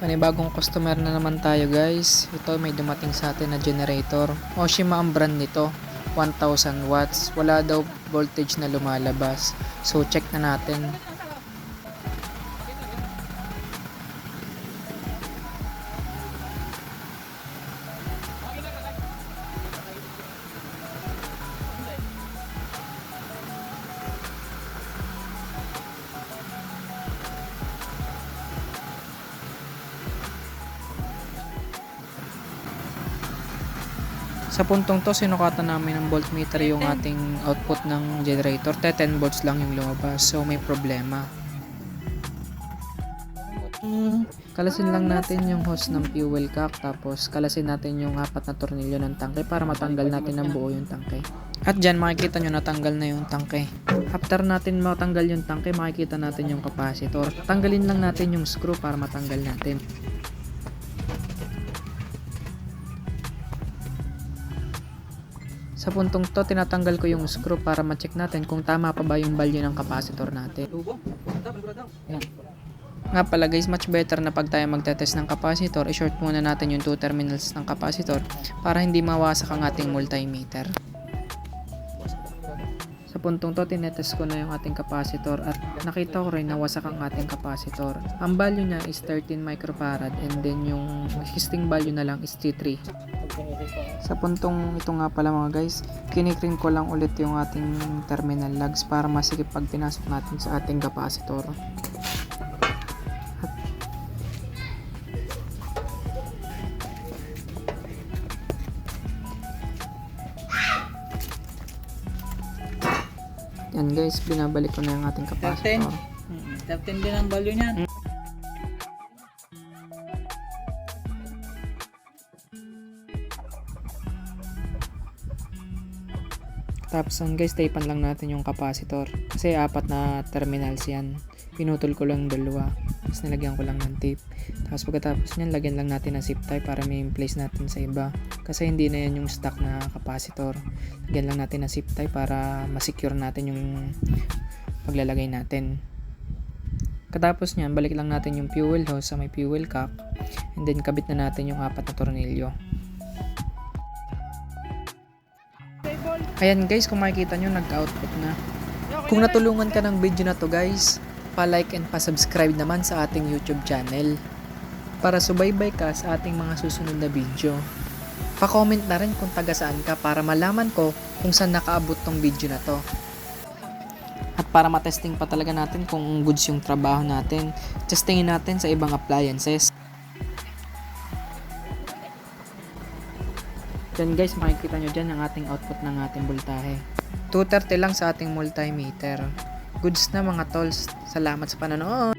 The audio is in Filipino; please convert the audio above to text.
Panibagong customer na naman tayo guys. Ito may dumating sa atin na generator. Oshima ang brand nito. 1000 watts. Wala daw voltage na lumalabas. So check na natin. Sa puntong to, sinukatan namin ng voltmeter yung ating output ng generator. 10 volts lang yung lumabas. So, may problema. Kalasin lang natin yung hose ng fuel cap. Tapos, kalasin natin yung 4 na tornilyo ng tangke para matanggal natin ng buo yung tangke. At dyan, makikita nyo natanggal na yung tangke. After natin matanggal yung tangke, makikita natin yung capacitor. Tanggalin lang natin yung screw para matanggal natin. Sa puntong to, tinatanggal ko yung screw para ma-check natin kung tama pa ba yung value ng capacitor natin. Yan. Nga pala guys, much better na pag tayo magtetest ng capacitor, i-short muna natin yung 2 terminals ng capacitor para hindi mawasak ang ating multimeter. Sa puntong to, tinetest ko na yung ating capacitor at nakita ko rin na wasak ang ating capacitor. Ang value niya is 13 microfarad and then yung existing value na lang is T3. Sa puntong ito nga pala mga guys, kinikring ko lang ulit yung ating terminal lugs para masikip pag pinasok natin sa ating capacitor. Yan guys, binabalik ko na yung ating capacitor. 13 din ang value niyan. Tapos guys, tapean lang natin yung capacitor. Kasi 4 na terminals yan. Pinutol ko lang 2. Tapos nilagyan ko lang ng tape. Tapos pagkatapos nyan, lagyan lang natin ng zip tie para may place natin sa iba. Kasi hindi na yan yung stock na capacitor. Lagyan lang natin ng zip tie para masecure natin yung paglalagay natin. Katapos nyan, balik lang natin yung fuel hose sa may fuel cap. And then kabit na natin yung 4 na tornilyo. Ayan guys, kung makikita nyo, nag-output na. Kung natulungan ka ng video na to guys, pa-like and pa-subscribe naman sa ating YouTube channel para subaybay ka sa ating mga susunod na video. Pa-comment na rin kung taga saan ka para malaman ko kung saan nakaabot tong video na to. At para matesting pa talaga natin kung goods yung trabaho natin, testingin natin sa ibang appliances. Yan guys, makikita nyo dyan ang ating output ng ating voltahe. 230 lang sa ating multimeter. Goods na mga tolls. Salamat sa panonood.